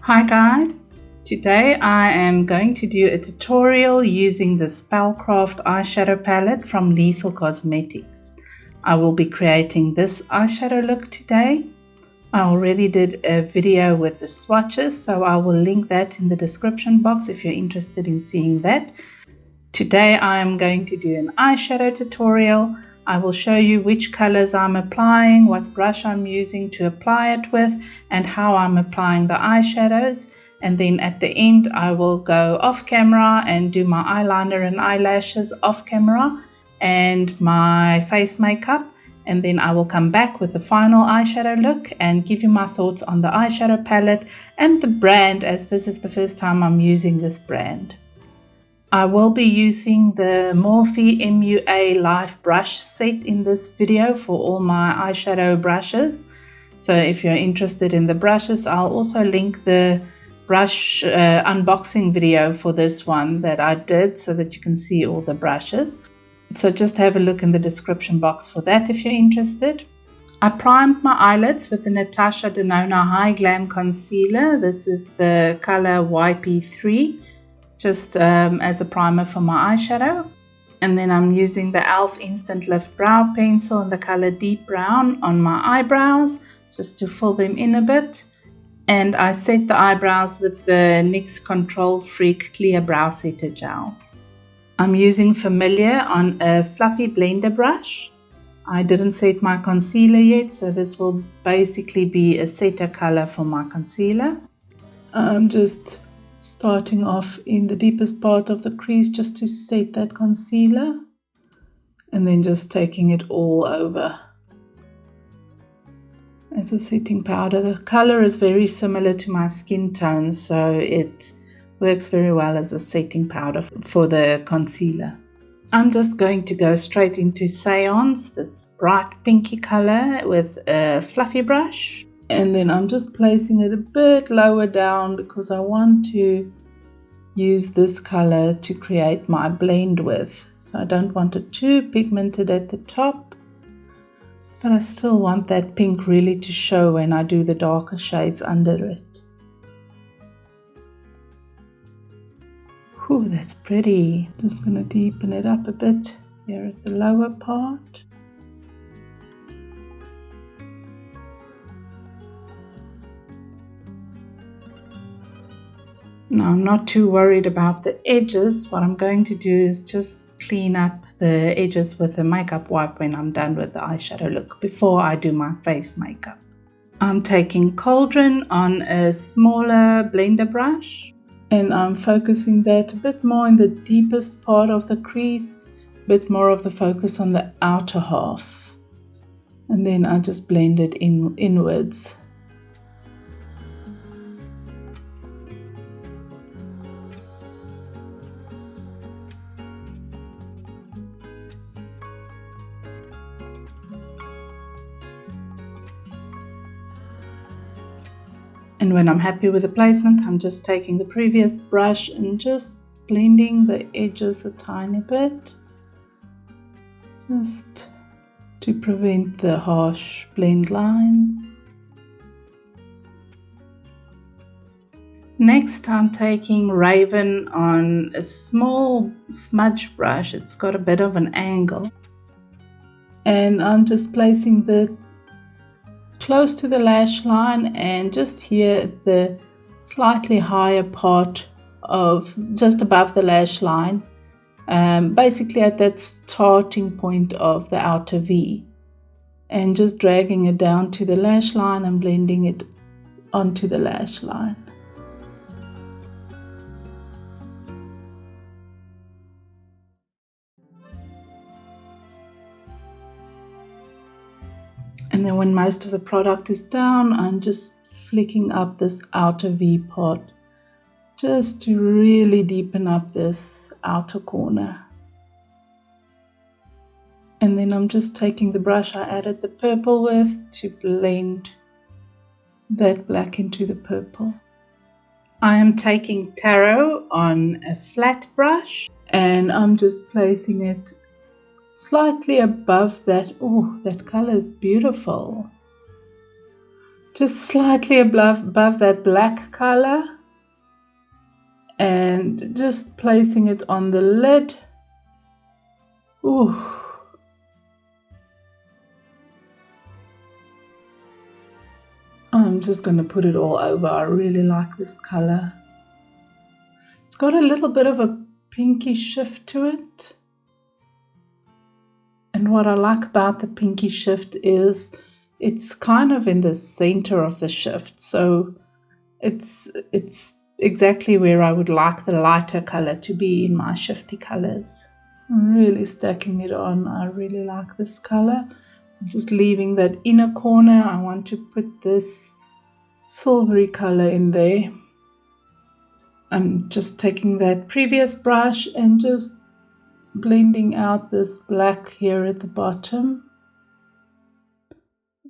Hi guys, today I am going to do a tutorial using the Spellcraft eyeshadow palette from Lethal Cosmetics. I will be creating this eyeshadow look today. I already did a video with the swatches, so I will link that in the description box if you're interested in seeing that. Today I am going to do an eyeshadow tutorial. I will show you which colors I'm applying, what brush I'm using to apply it with, and how I'm applying the eyeshadows. And then at the end I will go off camera and do my eyeliner and eyelashes off camera and my face makeup. And then I will come back with the final eyeshadow look and give you my thoughts on the eyeshadow palette and the brand, as this is the first time I'm using this brand. I will be using the Morphe MUA Life brush set in this video for all my eyeshadow brushes. So if you're interested in the brushes, I'll also link the brush unboxing video for this one that I did so that you can see all the brushes. So just have a look in the description box for that if you're interested. I primed my eyelids with the Natasha Denona High Glam Concealer. This is the color YP3. Just as a primer for my eyeshadow. And then I'm using the e.l.f. Instant Lift Brow Pencil in the color Deep Brown on my eyebrows, just to fill them in a bit. And I set the eyebrows with the NYX Control Freak Clear Brow Setter Gel. I'm using Familiar on a fluffy blender brush. I didn't set my concealer yet, so this will basically be a setter color for my concealer. I'm just starting off in the deepest part of the crease just to set that concealer, and then just taking it all over as a setting powder. The color is very similar to my skin tone, so it works very well as a setting powder for the concealer. I'm just going to go straight into Seance, this bright pinky color, with a fluffy brush. And then I'm just placing it a bit lower down because I want to use this color to create my blend with. So I don't want it too pigmented at the top, but I still want that pink really to show when I do the darker shades under it. Ooh, that's pretty. Just going to deepen it up a bit here at the lower part. Now I'm not too worried about the edges. What I'm going to do is just clean up the edges with a makeup wipe when I'm done with the eyeshadow look, before I do my face makeup. I'm taking Cauldron on a smaller blender brush, and I'm focusing that a bit more in the deepest part of the crease, a bit more of the focus on the outer half. And then I just blend it inwards. And when I'm happy with the placement, I'm just taking the previous brush and just blending the edges a tiny bit, just to prevent the harsh blend lines. Next, I'm taking Raven on a small smudge brush. It's got a bit of an angle. And I'm just placing the close to the lash line and just here at the slightly higher part of just above the lash line, basically at that starting point of the outer V, and just dragging it down to the lash line and blending it onto the lash line. And then when most of the product is down, I'm just flicking up this outer V part just to really deepen up this outer corner. And then I'm just taking the brush I added the purple with to blend that black into the purple. I am taking Taro on a flat brush, and I'm just placing it slightly above that. Oh, that color is beautiful. just slightly above that black color, and just placing it on the lid. Ooh. I'm just going to put it all over. I really like this color. It's got a little bit of a pinky shift to it. And what I like about the pinky shift is it's kind of in the center of the shift. So it's exactly where I would like the lighter color to be in my shifty colors. I'm really stacking it on. I really like this color. I'm just leaving that inner corner. I want to put this silvery color in there. I'm just taking that previous brush and just blending out this black here at the bottom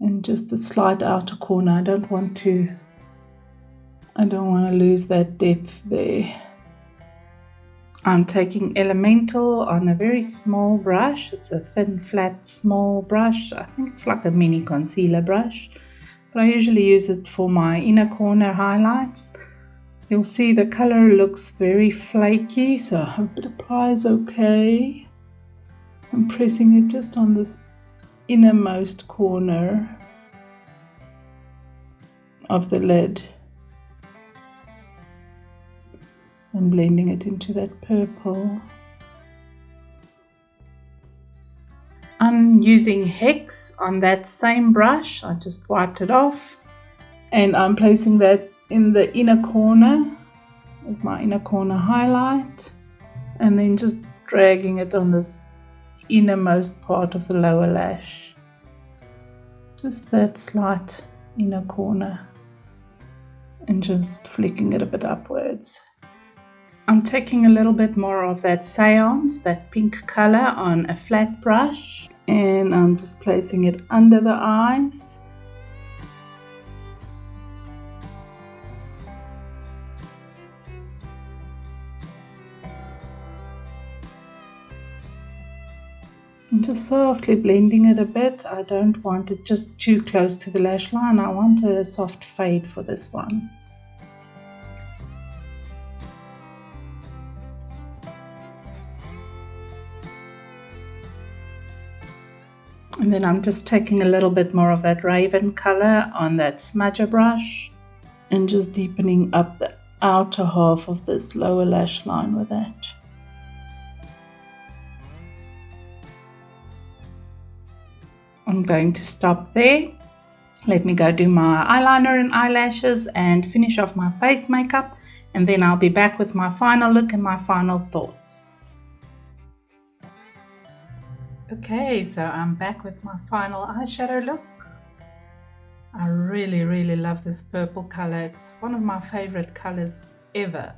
and just the slight outer corner. I don't want to lose that depth there. I'm taking Elemental on a very small brush. It's a thin, flat, small brush. I think it's like a mini concealer brush, but I usually use it for my inner corner highlights. You'll see the color looks very flaky, so I hope it applies okay. I'm pressing it just on this innermost corner of the lid and blending it into that purple. I'm using Hex on that same brush. I just wiped it off, and I'm placing that in the inner corner as my inner corner highlight, and then just dragging it on this innermost part of the lower lash, just that slight inner corner, and just flicking it a bit upwards. I'm taking a little bit more of that Seance, that pink color, on a flat brush, and I'm just placing it under the eyes. And just softly blending it a bit. I don't want it just too close to the lash line. I want a soft fade for this one. And then I'm just taking a little bit more of that Raven color on that smudger brush and just deepening up the outer half of this lower lash line with that. I'm going to stop there. Let me go do my eyeliner and eyelashes and finish off my face makeup, and then I'll be back with my final look and my final thoughts. Okay, so I'm back with my final eyeshadow look. I really love this purple color. It's one of my favorite colors ever.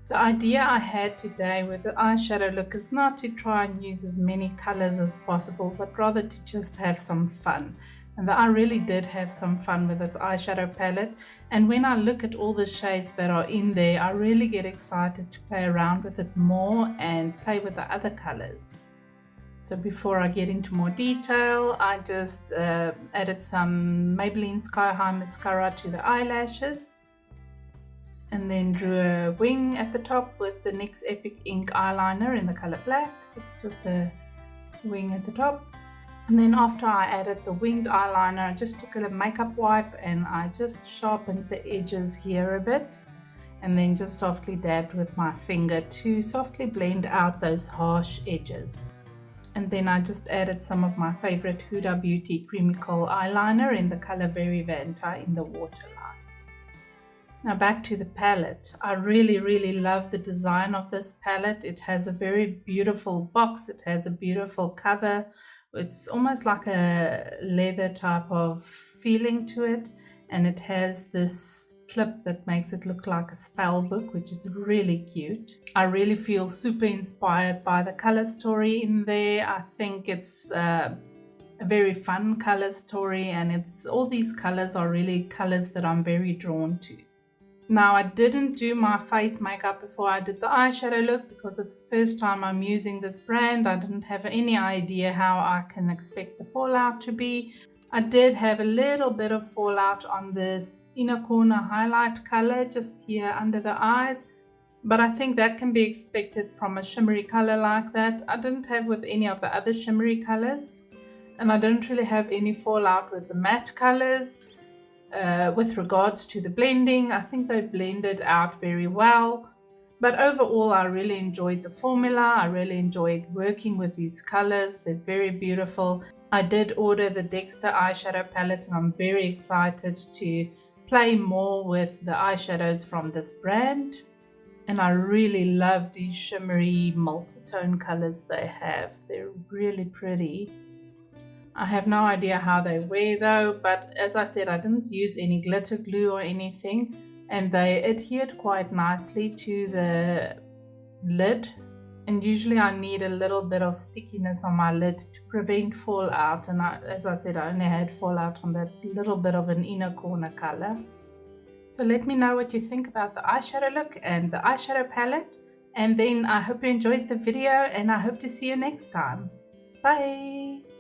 The idea I had today with the eyeshadow look is not to try and use as many colors as possible, but rather to just have some fun. And I really did have some fun with this eyeshadow palette. And when I look at all the shades that are in there, I really get excited to play around with it more and play with the other colors. So before I get into more detail, I just added some Maybelline Sky High mascara to the eyelashes, and then drew a wing at the top with the NYX Epic Ink eyeliner in the color black. It's just a wing at the top. And then after I added the winged eyeliner, I just took a makeup wipe and I just sharpened the edges here a bit, and then just softly dabbed with my finger to softly blend out those harsh edges. And then I just added some of my favorite Huda Beauty Creamy Coal eyeliner in the color Very Vanta in the waterline. Now back to the palette. I really love the design of this palette. It has a very beautiful box. It has a beautiful cover. It's almost like a leather type of feeling to it. And it has this clip that makes it look like a spell book, which is really cute. I really feel super inspired by the color story in there. I think it's a very fun color story, and it's all these colors are really colors that I'm very drawn to. Now, I didn't do my face makeup before I did the eyeshadow look because it's the first time I'm using this brand. I didn't have any idea how I can expect the fallout to be. I did have a little bit of fallout on this inner corner highlight color just here under the eyes, but I think that can be expected from a shimmery color like that. I didn't have with any of the other shimmery colors, and I didn't really have any fallout with the matte colors. With regards to the blending, I think they blended out very well. But overall, I really enjoyed the formula. I really enjoyed working with these colors. They're very beautiful. I did order the Dexter eyeshadow palette, and I'm very excited to play more with the eyeshadows from this brand. And I really love these shimmery multi-tone colors they have. They're really pretty. I have no idea how they wear though, but as I said, I didn't use any glitter glue or anything, and they adhered quite nicely to the lid. And usually I need a little bit of stickiness on my lid to prevent fallout, and as I said, I only had fallout on that little bit of an inner corner color. So let me know what you think about the eyeshadow look and the eyeshadow palette, and then I hope you enjoyed the video, and I hope to see you next time. Bye!